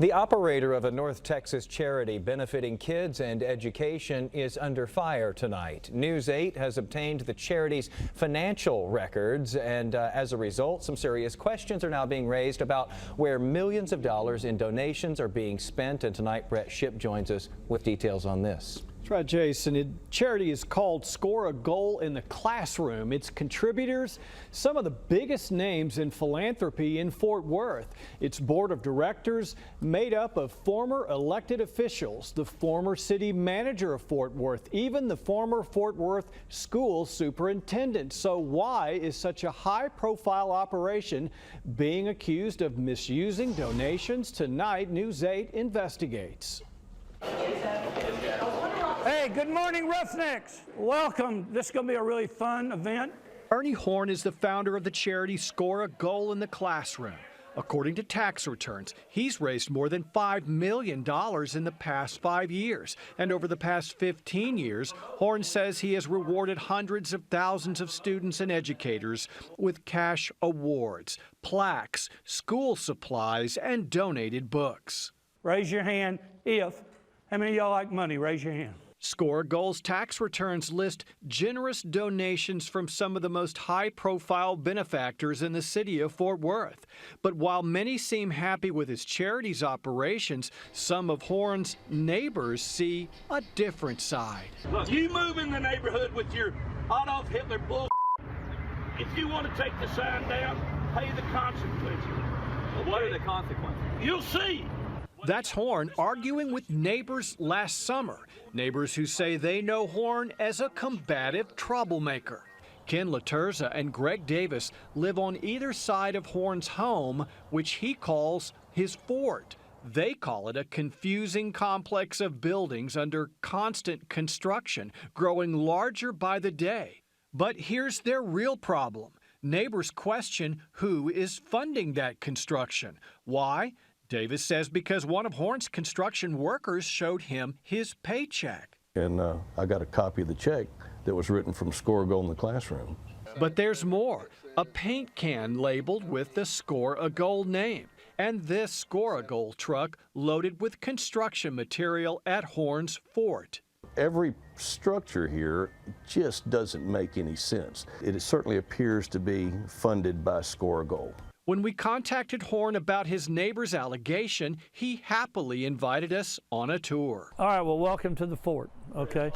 The operator of a North Texas charity benefiting kids and education is under fire tonight. News 8 has obtained the charity's financial records, and as a result, some serious questions are now being raised about where millions of dollars in donations are being spent. And tonight, Brett Shipp joins us with details on this. That's right, Jason. The charity is called Score a Goal in the Classroom. Its contributors, some of the biggest names in philanthropy in Fort Worth. Its board of directors made up of former elected officials, the former city manager of Fort Worth, even the former Fort Worth school superintendent. So why is such a high-profile operation being accused of misusing donations? Tonight, News 8 investigates. Hey, good morning, Roughnecks. Welcome. This is going to be a really fun event. Ernie Horn is the founder of the charity Score a Goal in the Classroom. According to tax returns, he's raised more than $5 million in the past 5 years. And over the past 15 years, Horn says he has rewarded hundreds of thousands of students and educators with cash awards, plaques, school supplies, and donated books. Raise your hand if. How many of y'all like money? Raise your hand. Score a Goal's tax returns list generous donations from some of the most high-profile benefactors in the city of Fort Worth. But while many seem happy with his charity's operations, some of Horn's neighbors see a different side. Look, you move in the neighborhood with your Adolf Hitler bull. If you want to take the sign down, pay the consequences. Well, what are the consequences? You'll see. That's Horn arguing with neighbors last summer. Neighbors who say they know Horn as a combative troublemaker. Ken Laterza and Greg Davis live on either side of Horn's home, which he calls his fort. They call it a confusing complex of buildings under constant construction, growing larger by the day. But here's their real problem. Neighbors question who is funding that construction. Why? Davis says because one of Horn's construction workers showed him his paycheck. And I got a copy of the check that was written from Score a Goal in the Classroom. But there's more. A paint can labeled with the Score a Goal name. And this Score a Goal truck loaded with construction material at Horn's fort. Every structure here just doesn't make any sense. It certainly appears to be funded by Score a Goal. When we contacted Horn about his neighbor's allegation, he happily invited us on a tour. All right, well, welcome to the fort, okay?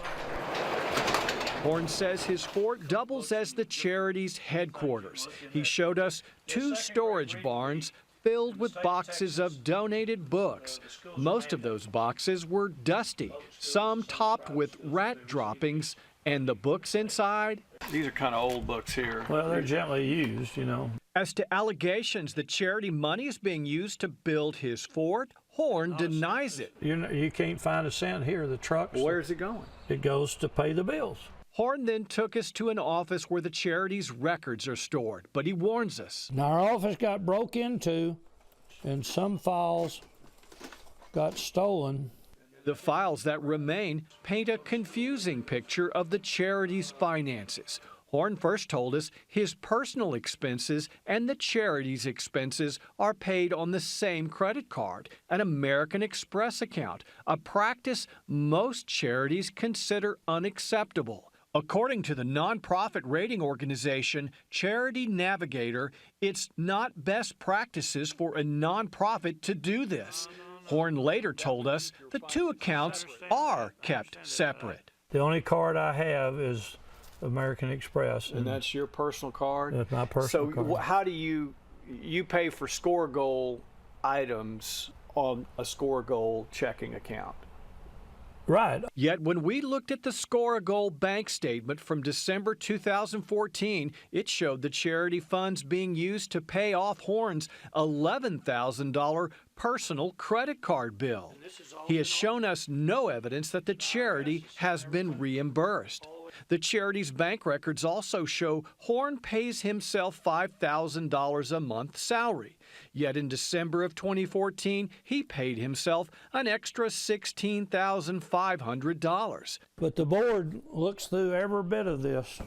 Horn says his fort doubles as the charity's headquarters. He showed us 2 storage barns filled with boxes of donated books. Most of those boxes were dusty, some topped with rat droppings, and the books inside? These are kind of old books here. Well, they're gently used, you know. As to allegations that charity money is being used to build his fort, Horn denies it. You can't find a cent here. The trucks. Where's it going? It goes to pay the bills. Horn then took us to an office where the charity's records are stored, but he warns us. Now, our office got broke into, and some files got stolen. The files that remain paint a confusing picture of the charity's finances. Horn first told us his personal expenses and the charity's expenses are paid on the same credit card, an American Express account, a practice most charities consider unacceptable. According to the nonprofit rating organization Charity Navigator, it's not best practices for a nonprofit to do this. Horn later told us the 2 accounts are kept separate. The only card I have is American Express. And that's your personal card? That's my personal card. So how do you pay for Score a Goal items on a Score a Goal checking account? Right. Yet when we looked at the Score a Goal bank statement from December 2014, it showed the charity funds being used to pay off Horn's $11,000 personal credit card bill. He has shown us no evidence that the charity has been reimbursed. The charity's bank records also show Horn pays himself $5,000 a month salary. Yet in December of 2014, he paid himself an extra $16,500. But the board looks through every bit of this.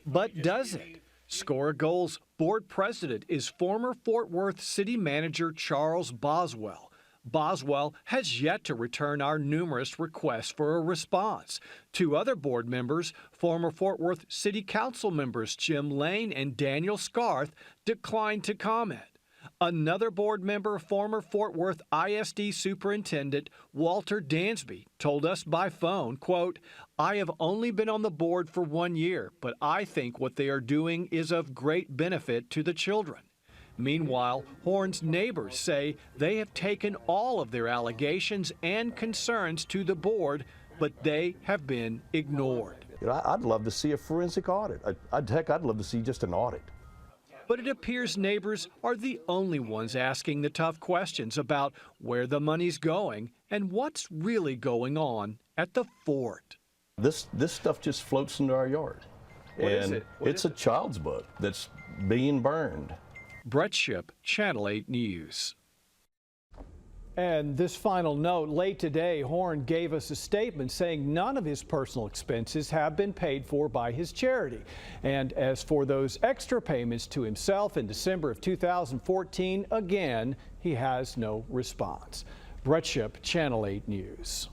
But does it? Score a Goal's board president is former Fort Worth city manager Charles Boswell. Boswell has yet to return our numerous requests for a response. Two other board members, former Fort Worth City Council members Jim Lane and Daniel Scarth, declined to comment. Another board member, former Fort Worth ISD Superintendent Walter Dansby, told us by phone, quote, "I have only been on the board for 1 year, but I think what they are doing is of great benefit to the children." Meanwhile, Horn's neighbors say they have taken all of their allegations and concerns to the board, but they have been ignored. You know, I'd love to see a forensic audit. I'd love to see just an audit. But it appears neighbors are the only ones asking the tough questions about where the money's going and what's really going on at the fort. This stuff just floats into our yard. What is it? It's a child's book that's being burned. Brett Shipp, Channel 8 News. And this final note, late today, Horn gave us a statement saying none of his personal expenses have been paid for by his charity. And as for those extra payments to himself in December of 2014, again, he has no response. Brett Shipp, Channel 8 News.